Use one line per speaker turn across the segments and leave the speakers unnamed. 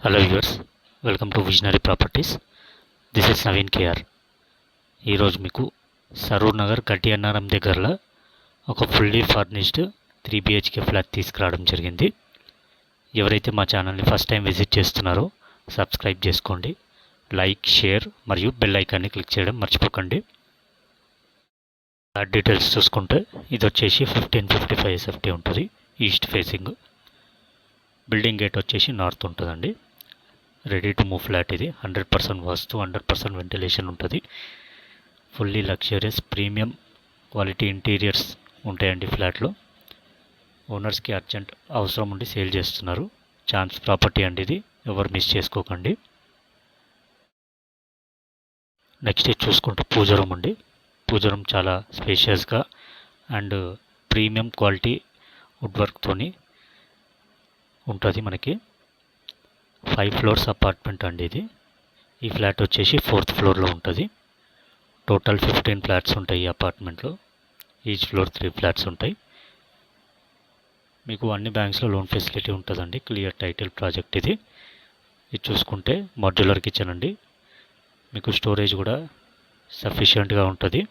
Hello viewers, welcome to visionary properties. This is Naveen KR. ఈరోజు మీకు సరూర్ నగర్ గడ్డియన్నారం దగ్గరలో ఒక ఫుల్లీ ఫర్నిష్డ్ 3 BHK ఫ్లాట్ తీసుకురావడం జరిగింది. ఎవరైతే మా ఛానల్ని ఫస్ట్ టైం విజిట్ చేస్తున్నారో సబ్స్క్రైబ్ చేసుకోండి, లైక్, షేర్ మరియు బెల్ ఐకాన్ని క్లిక్ చేయడం మర్చిపోకండి. ఫ్లాట్ డీటెయిల్స్ చూసుకుంటే ఇది వచ్చేసి 1555 SFT ఉంటుంది. East facing. బిల్డింగ్ గేట్ వచ్చేసి నార్త్ ఉంటుందండి. Ready to move flat. ఇది 100% వాస్తు, 100% వెంటిలేషన్ ఉంటుంది. Fully luxurious premium quality interiors ఉంటాయండి ఫ్లాట్లో. ఓనర్స్కి అర్జెంట్ అవసరం ఉండి సేల్ చేస్తున్నారు. ఛాన్స్ ప్రాపర్టీ అండి ఇది, ఎవరు మిస్ చేసుకోకండి. నెక్స్ట్ ఇది చూసుకుంటే పూజ రూమ్ అండి. పూజ రూమ్ చాలా స్పేషియస్గా అండ్ ప్రీమియం క్వాలిటీ వుడ్ వర్క్తోని ఉంటుంది మనకి. 5 floors అపార్ట్మెంట్ అండి ఇది. ఈ ఫ్లాట్ వచ్చేసి 4th ఫ్లోర్లో ఉంటుంది. టోటల్ 15 ఫ్లాట్స్ ఉంటాయి ఈ అపార్ట్మెంట్లో. ఈచ్ ఫ్లోర్ 3 ఫ్లాట్స్ ఉంటాయి. మీకు అన్ని బ్యాంక్స్లో లోన్ ఫెసిలిటీ ఉంటుందండి. క్లియర్ టైటిల్ ప్రాజెక్ట్ ఇది. ఇది చూసుకుంటే మాడ్యులర్ కిచెన్ అండి. మీకు స్టోరేజ్ కూడా సఫిషియెంట్గా ఉంటుంది.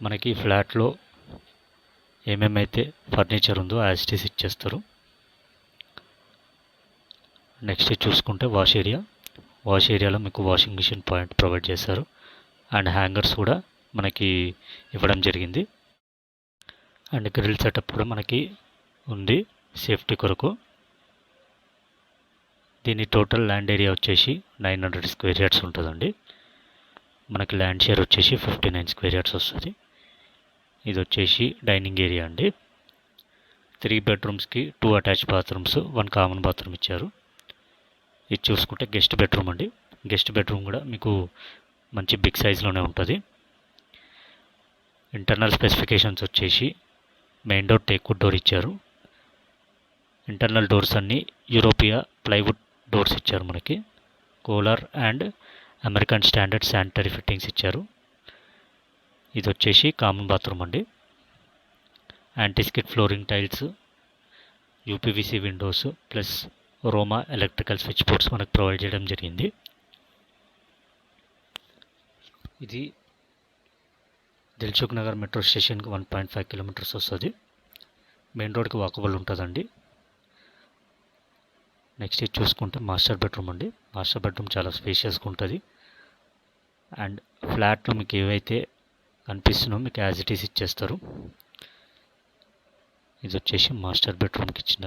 మనకి ఫ్లాట్లో ఏమేమైతే ఫర్నిచర్ ఉందో యాజ్ ఇట్ ఈస్ ఇచ్చేస్తారు. నెక్స్ట్ చూసుకుంటే వాష్ ఏరియా. వాష్ ఏరియాలో మీకు వాషింగ్ మిషన్ పాయింట్ ప్రొవైడ్ చేశారు అండ్ హ్యాంగర్స్ కూడా మనకి ఇవ్వడం జరిగింది. అండ్ గ్రిల్ సెటప్ కూడా మనకి ఉంది సేఫ్టీ కొరకు. దీని టోటల్ ల్యాండ్ ఏరియా వచ్చేసి 900 square yards ఉంటుందండి. మనకి ల్యాండ్ షేర్ వచ్చేసి 59 square yards వస్తుంది. ఇది వచ్చేసి డైనింగ్ ఏరియా అండి. 3 bedrooms, 2 attached bathrooms, 1 common bathroom ఇచ్చారు. ఇది చూసుకుంటే గెస్ట్ బెడ్రూమ్ అండి. గెస్ట్ బెడ్రూమ్ కూడా మీకు మంచి బిగ్ సైజ్లోనే ఉంటుంది. ఇంటర్నల్ స్పెసిఫికేషన్స్ వచ్చేసి మెయిన్ డోర్ టేక్వుడ్ డోర్ ఇచ్చారు. ఇంటర్నల్ డోర్స్ అన్నీ యూరోపియా ప్లైవుడ్ డోర్స్ ఇచ్చారు మనకి. Kohler and American Standard sanitary fittings ఇచ్చారు. ఇది వచ్చేసి కామన్ బాత్రూమ్ అండి. Antiskid flooring tiles, UPVC windows plus Roma electrical switch boards మనకు ప్రొవైడ్ చేయడం జరిగింది. ఇది దిల్సుఖ్ నగర్ మెట్రో స్టేషన్కి 1.5 kilometers వస్తుంది. మెయిన్ రోడ్కి వాకబుల్ ఉంటుందండి. నెక్స్ట్ ఇది చూసుకుంటే మాస్టర్ బెడ్రూమ్ అండి. మాస్టర్ బెడ్రూమ్ చాలా స్పేషియస్గా ఉంటుంది. అండ్ ఫ్లాట్లో మీకు ఏవైతే కనిపిస్తున్నాయో మీకు యాజ్ ఇట్ ఈస్ ఇచ్చేస్తారు. ఇది వచ్చేసి మాస్టర్ బెడ్రూమ్కి ఇచ్చిన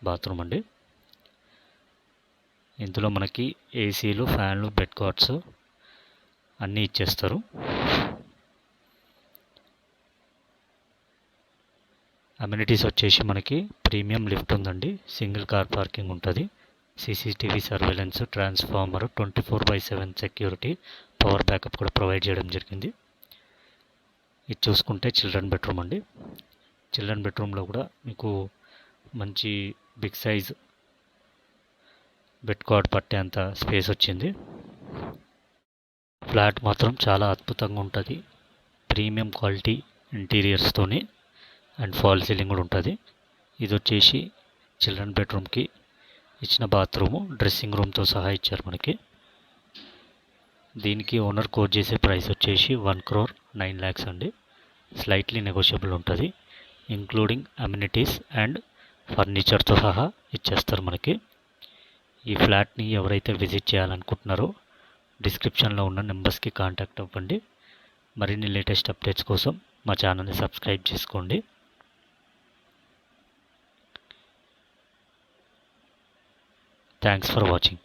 బాత్రూమ్ అండి. ఇందులో మనకి ఏసీలు, ఫ్యాన్లు, బెడ్ కాట్స్ అన్నీ ఇచ్చేస్తారు. అమ్యూనిటీస్ వచ్చేసి మనకి ప్రీమియం లిఫ్ట్ ఉందండి. సింగిల్ కార్ పార్కింగ్ ఉంటుంది. CCTV surveillance, transformer, 24/7 security, power backup కూడా ప్రొవైడ్ చేయడం జరిగింది. ఇది చూసుకుంటే చిల్డ్రన్ బెడ్రూమ్ అండి. చిల్డ్రన్ బెడ్రూమ్లో కూడా మీకు మంచి బిగ్ సైజ్ బెడ్ కాట్ పట్టేంత స్పేస్ వచ్చింది. ఫ్లాట్ మాత్రం చాలా అద్భుతంగా ఉంటుంది. ప్రీమియం క్వాలిటీ ఇంటీరియర్స్తోని అండ్ ఫాల్ సీలింగ్ కూడా ఉంటుంది. ఇది వచ్చేసి చిల్డ్రన్ బెడ్రూమ్కి ఇచ్చిన బాత్రూము, డ్రెస్సింగ్ రూమ్తో సహా ఇచ్చారు మనకి. దీనికి ఓనర్ కోట్ చేసే ప్రైస్ వచ్చేసి 1,09 lakhs అండి. స్లైట్లీ నెగోషియబుల్ ఉంటుంది. ఇంక్లూడింగ్ అమ్యూనిటీస్ అండ్ ఫర్నిచర్తో సహా ఇచ్చేస్తారు మనకి. ఈ ఫ్లాట్ని ఎవరైతే విజిట్ చేయాలనుకుంటున్నారో డిస్క్రిప్షన్లో ఉన్న నెంబర్స్కి కాంటాక్ట్ అవ్వండి. మరిన్ని లేటెస్ట్ అప్డేట్స్ కోసం మా ఛానల్ని సబ్స్క్రైబ్ చేసుకోండి. Thanks for watching.